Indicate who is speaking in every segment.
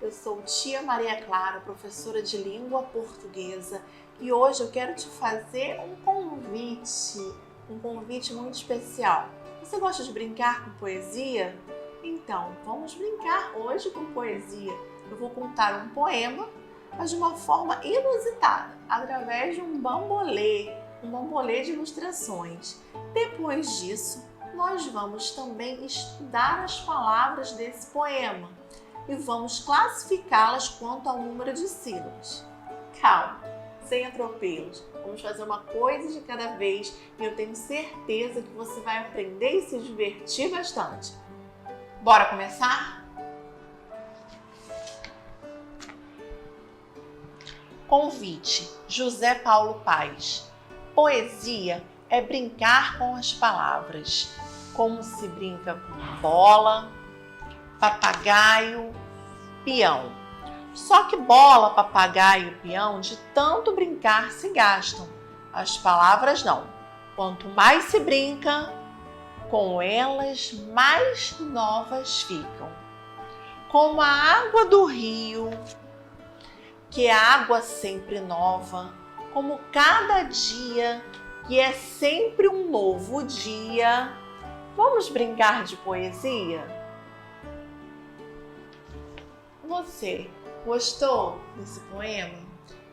Speaker 1: Eu sou tia Maria Clara, professora de língua portuguesa, e hoje eu quero te fazer um convite muito especial. Você gosta de brincar com poesia? Então, vamos brincar hoje com poesia. Eu vou contar um poema, mas de uma forma inusitada, através de um bambolê de ilustrações. Depois disso, nós vamos também estudar as palavras desse poema e vamos classificá-las quanto ao número de sílabas. Calma, sem atropelos. Vamos fazer uma coisa de cada vez e eu tenho certeza que você vai aprender e se divertir bastante. Bora começar? Convite, José Paulo Paes. Poesia é brincar com as palavras, como se brinca com bola, papagaio, peão. Só que bola, papagaio e peão, de tanto brincar, se gastam. As palavras não. Quanto mais se brinca, com elas mais novas ficam. Como a água do rio, que é água sempre nova, como cada dia, que é sempre um novo dia. Vamos brincar de poesia? Você gostou desse poema?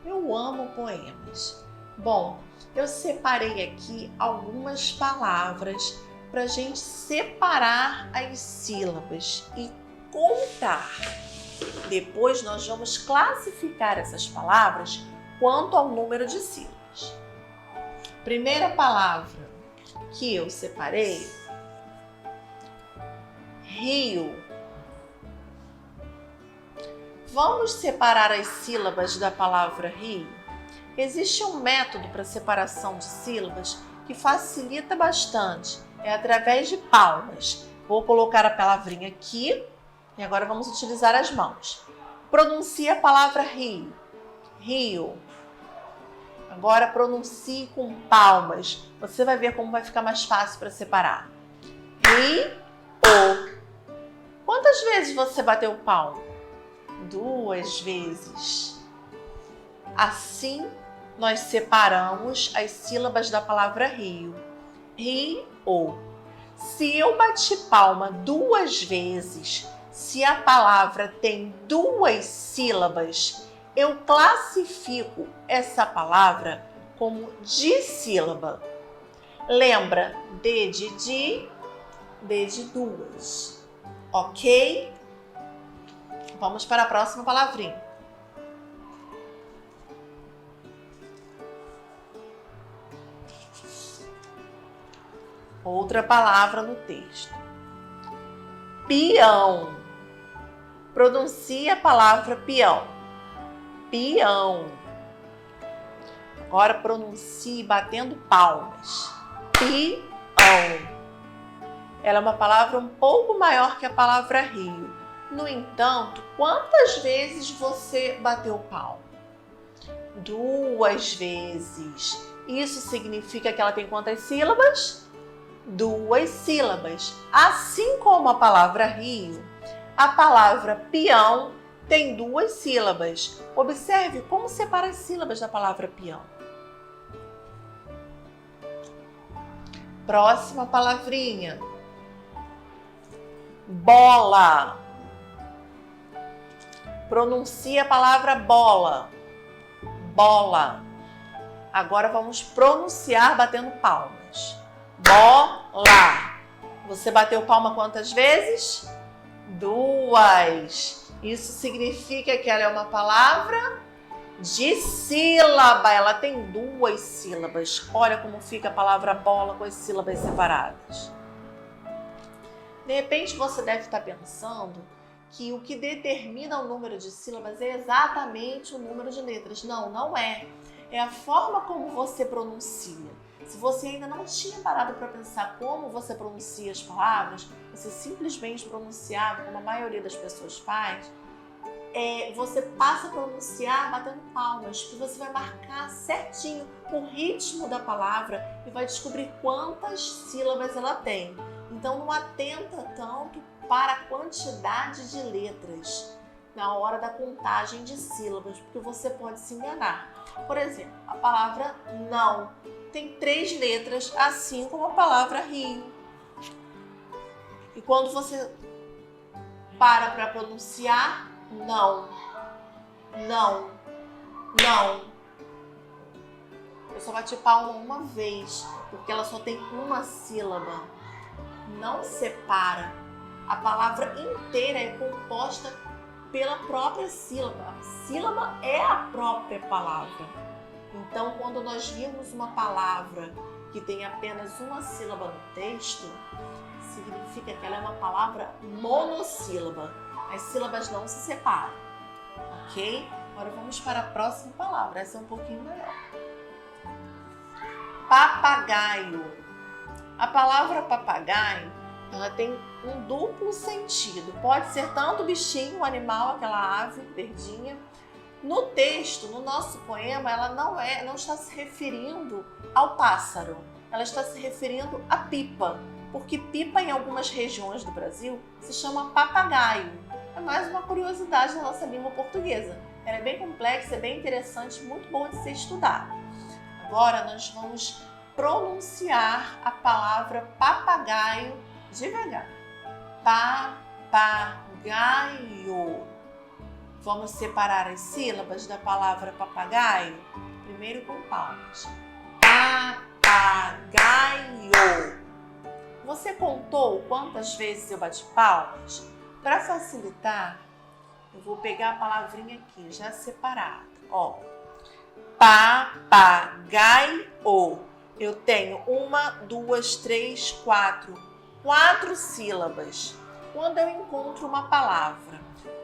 Speaker 1: Eu amo poemas. Bom, eu separei aqui algumas palavras para a gente separar as sílabas e contar. Depois nós vamos classificar essas palavras quanto ao número de sílabas. Primeira palavra que eu separei, rio. Vamos separar as sílabas da palavra rio? Existe um método para separação de sílabas que facilita bastante. É através de palmas. Vou colocar a palavrinha aqui e agora vamos utilizar as mãos. Pronuncie a palavra rio. Rio. Agora pronuncie com palmas. Você vai ver como vai ficar mais fácil para separar. Rio. Quantas vezes você bateu palma? 2 vezes. Assim, nós separamos as sílabas da palavra rio. Rio. Se eu bati palma 2 vezes, se a palavra tem 2 sílabas, eu classifico essa palavra como dissílaba. Lembra? D de duas. Ok? Vamos para a próxima palavrinha. Outra palavra no texto. Peão. Pronuncie a palavra peão. Peão. Agora pronuncie batendo palmas. Peão. Ela é uma palavra um pouco maior que a palavra rio. No entanto, quantas vezes você bateu palma? 2 vezes. Isso significa que ela tem quantas sílabas? 2 sílabas. Assim como a palavra rio, a palavra peão tem 2 sílabas. Observe como separa as sílabas da palavra peão. Próxima palavrinha. Bola. Pronuncie a palavra bola. Bola. Agora vamos pronunciar batendo palmas. Bola. Você bateu palma quantas vezes? 2. Isso significa que ela é uma palavra dissílaba. Ela tem 2 sílabas. Olha como fica a palavra bola com as sílabas separadas. De repente você deve estar pensando que o que determina o número de sílabas é exatamente o número de letras. Não, não é. É a forma como você pronuncia. Se você ainda não tinha parado para pensar como você pronuncia as palavras, você simplesmente pronunciava, como a maioria das pessoas faz, você passa a pronunciar batendo palmas, que você vai marcar certinho o ritmo da palavra e vai descobrir quantas sílabas ela tem. Então não atenta tanto para a quantidade de letras. na hora da contagem de sílabas, porque você pode se enganar. Por exemplo, a palavra não tem 3 letras, assim como a palavra rio. E quando você para pronunciar, não, não, não. Eu só bati palma uma vez, porque ela só tem uma sílaba. Não separa. A palavra inteira é composta pela própria sílaba. A sílaba é a própria palavra. Então, quando nós vimos uma palavra que tem apenas uma sílaba no texto, significa que ela é uma palavra monossílaba. As sílabas não se separam, ok? Agora vamos para a próxima palavra. Essa é um pouquinho melhor. Papagaio. A palavra papagaio, ela tem um duplo sentido. Pode ser tanto o bichinho, o animal, aquela ave verdinha. No texto, no nosso poema, ela não está se referindo ao pássaro. Ela está se referindo à pipa. Porque pipa, em algumas regiões do Brasil, se chama papagaio. É mais uma curiosidade da nossa língua portuguesa. Ela é bem complexa, é bem interessante, muito boa de ser estudada. Agora nós vamos pronunciar a palavra papagaio devagar. Papagaio. Vamos separar as sílabas da palavra papagaio? Primeiro com palmas. Papagaio. Você contou quantas vezes eu bati palmas? Para facilitar, eu vou pegar a palavrinha aqui, já separada. Ó, papagaio. Eu tenho 1, 2, 3, 4 sílabas. Quando eu encontro uma palavra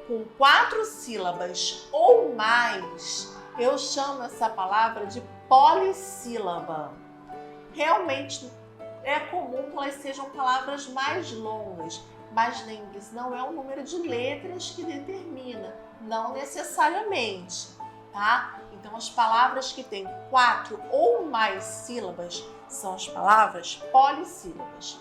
Speaker 1: com 4 sílabas ou mais, eu chamo essa palavra de polissílaba. Realmente é comum que elas sejam palavras mais longas, mas lembre-se, não é o número de letras que determina, não necessariamente, tá? Então, as palavras que têm 4 ou mais sílabas são as palavras polissílabas.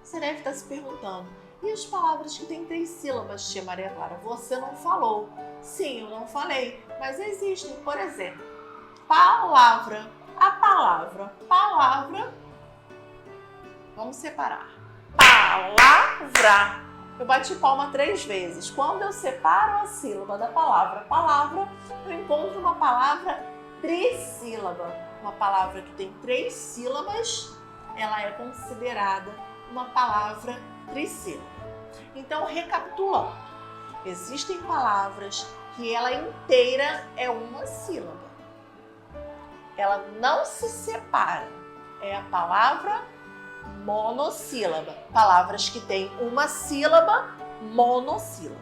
Speaker 1: Você deve estar se perguntando, e as palavras que têm 3 sílabas, tia Maria Clara? Você não falou. Sim, eu não falei, mas existem. Por exemplo, palavra. A palavra, vamos separar. Palavra. Eu bati palma 3 vezes. Quando eu separo a sílaba da palavra, eu encontro uma palavra trissílaba. Uma palavra que tem 3 sílabas, ela é considerada uma palavra trissílaba. Então, recapitulando, existem palavras que ela inteira é uma sílaba. Ela não se separa. É a palavra monossílaba. Palavras que têm uma sílaba, monossílaba.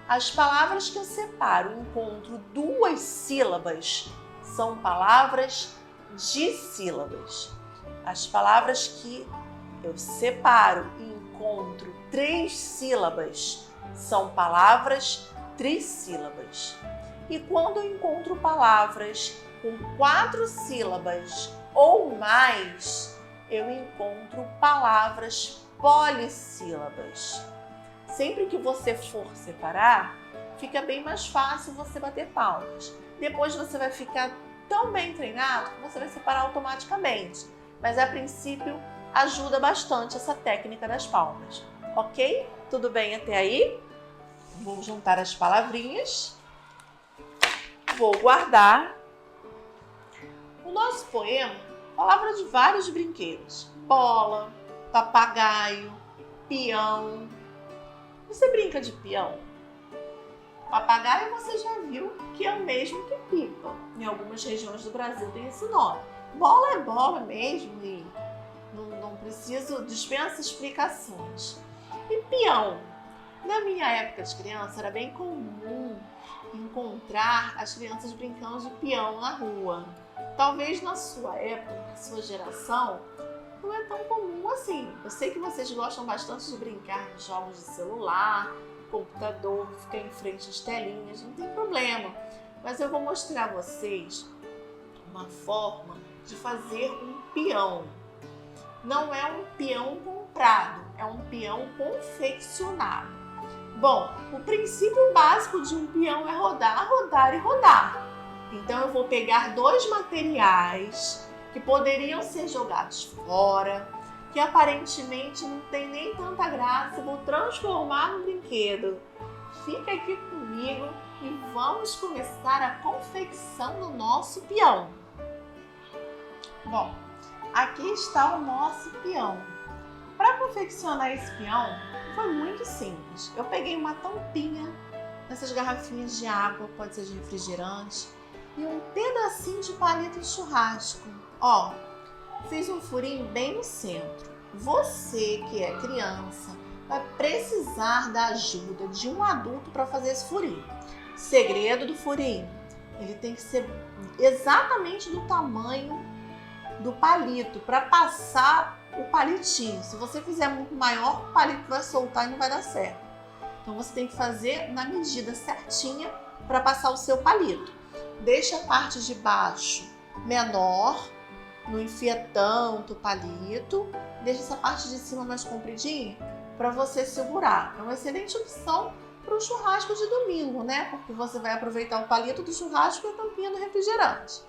Speaker 1: As palavras que eu separo e encontro 2 sílabas são palavras dissílabas. As palavras que eu separo e encontro 3 sílabas são palavras trissílabas. E quando eu encontro palavras com 4 sílabas ou mais, eu encontro palavras polissílabas. Sempre que você for separar, fica bem mais fácil você bater palmas. Depois você vai ficar tão bem treinado que você vai separar automaticamente. Mas a princípio ajuda bastante essa técnica das palmas. Ok? Tudo bem até aí? Vou juntar as palavrinhas. Vou guardar. O nosso poema falava de vários brinquedos. Bola, papagaio, peão. Você brinca de peão? Papagaio você já viu que é o mesmo que pipa. Em algumas regiões do Brasil tem esse nome. Bola é bola mesmo e não preciso, dispensa explicações. E peão? Na minha época de criança era bem comum encontrar as crianças brincando de peão na rua. Talvez na sua época, na sua geração, não é tão comum assim. Eu sei que vocês gostam bastante de brincar em jogos de celular, computador, ficar em frente às telinhas, não tem problema. Mas eu vou mostrar a vocês uma forma de fazer um peão. Não é um peão comprado, é um peão confeccionado. Bom, o princípio básico de um peão é rodar, rodar e rodar. Então eu vou pegar dois materiais que poderiam ser jogados fora, que aparentemente não tem nem tanta graça, vou transformar no brinquedo. Fica aqui comigo e vamos começar a confecção do nosso peão. Bom, aqui está o nosso peão. Para confeccionar esse peão foi muito simples. Eu peguei uma tampinha dessas garrafinhas de água, pode ser de refrigerante, e um pedacinho de palito de churrasco. Ó, fiz um furinho bem no centro. Você que é criança vai precisar da ajuda de um adulto para fazer esse furinho. Segredo do furinho: ele tem que ser exatamente do tamanho do palito para passar o palitinho. Se você fizer muito maior, o palito vai soltar e não vai dar certo. Então você tem que fazer na medida certinha para passar o seu palito. Deixa a parte de baixo menor, não enfia tanto o palito. Deixa essa parte de cima mais compridinha para você segurar. É uma excelente opção para o churrasco de domingo, né? Porque você vai aproveitar o palito do churrasco e a tampinha do refrigerante.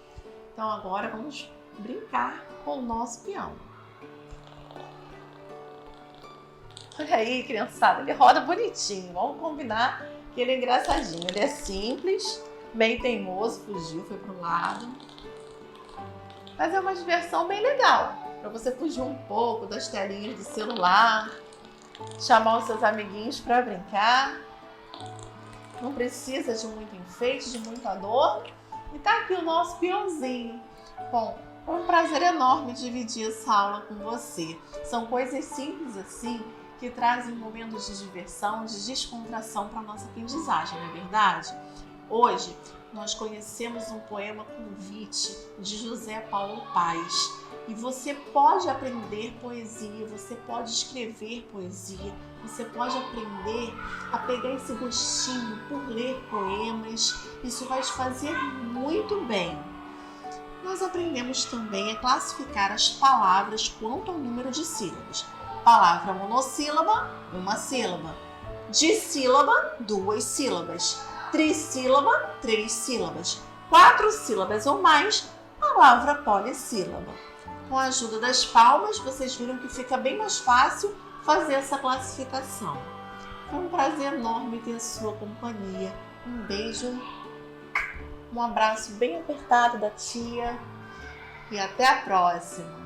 Speaker 1: Então agora vamos brincar com o nosso peão. Olha aí, criançada, ele roda bonitinho. Vamos combinar que ele é engraçadinho. Ele é simples, bem teimoso, fugiu, foi pro lado. Mas é uma diversão bem legal, para você fugir um pouco das telinhas do celular, chamar os seus amiguinhos para brincar. Não precisa de muito enfeite, de muito adorno. E tá aqui o nosso peãozinho. Bom, foi um prazer enorme dividir essa aula com você. São coisas simples assim que trazem momentos de diversão, de descontração para a nossa aprendizagem, não é verdade? Hoje nós conhecemos um poema Convite de José Paulo Paes. E você pode aprender poesia, você pode escrever poesia, você pode aprender a pegar esse gostinho por ler poemas. Isso vai te fazer muito bem. Nós aprendemos também a classificar as palavras quanto ao número de sílabas. Palavra monossílaba, uma sílaba. Dissílaba, duas sílabas. Trissílaba, três sílabas. Quatro sílabas ou mais, palavra polissílaba. Com a ajuda das palmas, vocês viram que fica bem mais fácil fazer essa classificação. Foi um prazer enorme ter a sua companhia. Um beijo, um abraço bem apertado da tia e até a próxima!